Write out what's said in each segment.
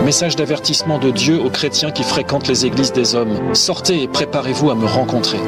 Message d'avertissement de Dieu aux chrétiens qui fréquentent les églises des hommes. Sortez et préparez-vous à me rencontrer.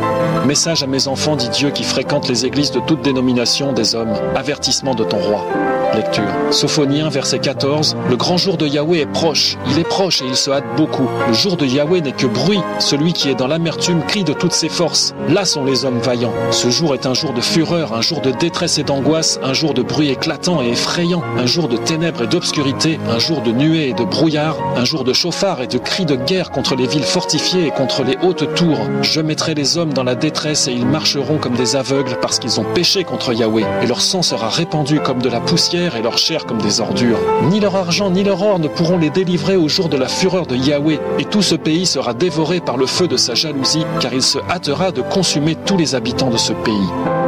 Message à mes enfants, dit Dieu, qui fréquentent les églises de toute dénomination des hommes. Avertissement de ton roi. Lecture. Sophonie 1, verset 14. Le grand jour de Yahweh est proche. Il est proche et il se hâte beaucoup. Le jour de Yahweh n'est que bruit. Celui qui est dans l'amertume crie de toutes ses forces. Là sont les hommes vaillants. Ce jour est un jour de fureur, un jour de détresse et d'angoisse, un jour de bruit éclatant et effrayant, un jour de ténèbres et d'obscurité, un jour de nuées et de brouillard, un jour de chauffards et de cris de guerre contre les villes fortifiées et contre les hautes tours. Je mettrai les hommes dans la détresse et ils marcheront comme des aveugles parce qu'ils ont péché contre Yahweh. Et leur sang sera répandu comme de la poussière et leur chair comme des ordures. Ni leur argent ni leur or ne pourront les délivrer au jour de la fureur de Yahweh. Et tout ce pays sera dévoré par le feu de sa jalousie, car il se hâtera de consumer tous les habitants de ce pays.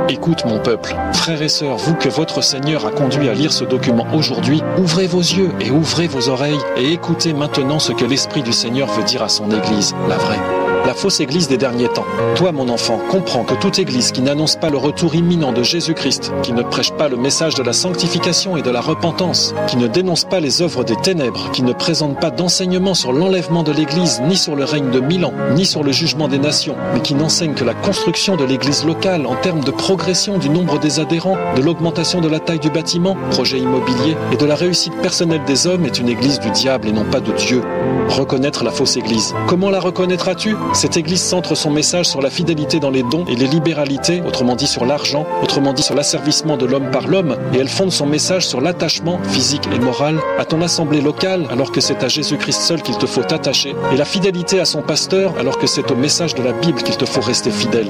Écoute mon peuple, frères et sœurs, vous que votre Seigneur a conduit à lire ce document aujourd'hui, ouvrez vos yeux et ouvrez vos oreilles et écoutez maintenant ce que l'Esprit du Seigneur veut dire à son Église, la vraie. La fausse église des derniers temps. Toi, mon enfant, comprends que toute église qui n'annonce pas le retour imminent de Jésus-Christ, qui ne prêche pas le message de la sanctification et de la repentance, qui ne dénonce pas les œuvres des ténèbres, qui ne présente pas d'enseignement sur l'enlèvement de l'église, ni sur le règne de 1000 ans, ni sur le jugement des nations, mais qui n'enseigne que la construction de l'église locale en termes de progression du nombre des adhérents, de l'augmentation de la taille du bâtiment, projet immobilier, et de la réussite personnelle des hommes est une église du diable et non pas de Dieu. Reconnaître la fausse église. Comment la reconnaîtras-tu ? Cette église centre son message sur la fidélité dans les dons et les libéralités, autrement dit sur l'argent, autrement dit sur l'asservissement de l'homme par l'homme, et elle fonde son message sur l'attachement, physique et moral, à ton assemblée locale, alors que c'est à Jésus-Christ seul qu'il te faut t'attacher, et la fidélité à son pasteur, alors que c'est au message de la Bible qu'il te faut rester fidèle.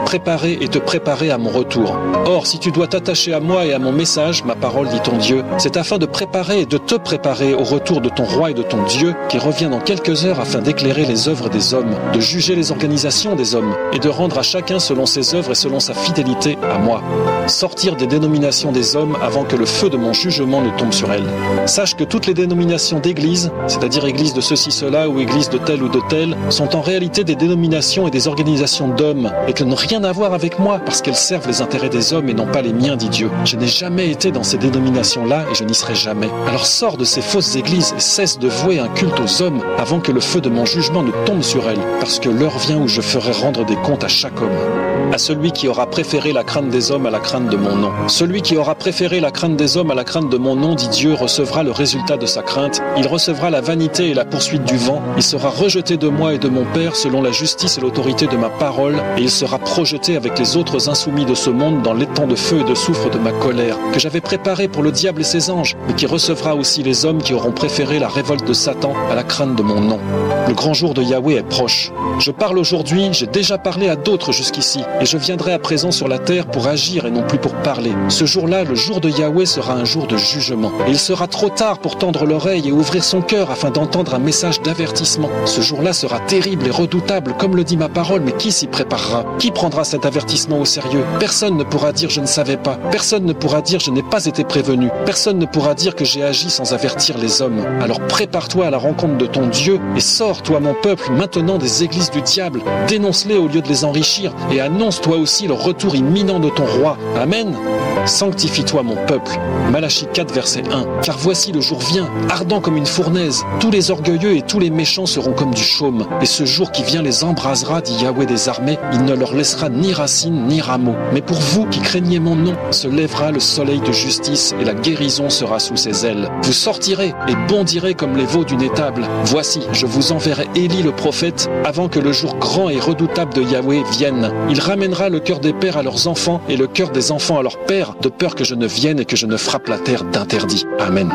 Préparer et te préparer à mon retour. Or, si tu dois t'attacher à moi et à mon message, ma parole, dit ton Dieu, c'est afin de préparer et de te préparer au retour de ton roi et de ton Dieu, qui revient dans quelques heures afin d'éclairer les œuvres des hommes, de juger les organisations des hommes et de rendre à chacun selon ses œuvres et selon sa fidélité à moi. Sortir des dénominations des hommes avant que le feu de mon jugement ne tombe sur elles. Sache que toutes les dénominations d'église, c'est-à-dire église de ceci, cela ou église de tel ou de tel, sont en réalité des dénominations et des organisations d'hommes et qu'elles n'ont rien à voir avec moi parce qu'elles servent les intérêts des hommes et non pas les miens, dit Dieu. Je n'ai jamais été dans ces dénominations-là et je n'y serai jamais. Alors sors de ces fausses églises et cesse de vouer un culte aux hommes avant que le feu de mon jugement ne tombe sur elles, parce que l'heure vient où je ferai rendre des comptes à chaque homme. À celui qui aura préféré la crainte des hommes à la crainte de mon nom. Celui qui aura préféré la crainte des hommes à la crainte de mon nom, dit Dieu, recevra le résultat de sa crainte. Il recevra la vanité et la poursuite du vent. Il sera rejeté de moi et de mon Père selon la justice et l'autorité de ma parole, et il sera projeté avec les autres insoumis de ce monde dans l'étang de feu et de soufre de ma colère, que j'avais préparé pour le diable et ses anges, mais qui recevra aussi les hommes qui auront préféré la révolte de Satan à la crainte de mon nom. Le grand jour de Yahweh est proche. Je parle aujourd'hui, j'ai déjà parlé à d'autres jusqu'ici, et je viendrai à présent sur la terre pour agir et non plus pour parler. Ce jour-là, le jour de Yahweh sera un jour de jugement. Et il sera trop tard pour tendre l'oreille et ouvrir son cœur afin d'entendre un message d'avertissement. Ce jour-là sera terrible et redoutable, comme le dit ma parole, mais qui s'y préparera? Qui prendra cet avertissement au sérieux? Personne ne pourra dire je ne savais pas. Personne ne pourra dire je n'ai pas été prévenu. Personne ne pourra dire que j'ai agi sans avertir les hommes. Alors prépare-toi à la rencontre de ton Dieu et sors, toi mon peuple, maintenant des églises du diable. Dénonce-les au lieu de les enrichir et annonce toi aussi le retour imminent de ton roi. Amen. Sanctifie-toi mon peuple. Malachie 4 verset 1. Car voici le jour vient, ardent comme une fournaise. Tous les orgueilleux et tous les méchants seront comme du chaume. Et ce jour qui vient les embrasera, dit Yahweh des armées. Il ne leur laissera ni racine ni rameau. Mais pour vous qui craignez mon nom, se lèvera le soleil de justice et la guérison sera sous ses ailes. Vous sortirez et bondirez comme les veaux d'une étable. Voici, je vous enverrai Élie le prophète avant que le jour grand et redoutable de Yahweh vienne. Il ramènera le cœur des pères à leurs enfants et le cœur des enfants à leurs pères, de peur que je ne vienne et que je ne frappe la terre d'interdit. Amen.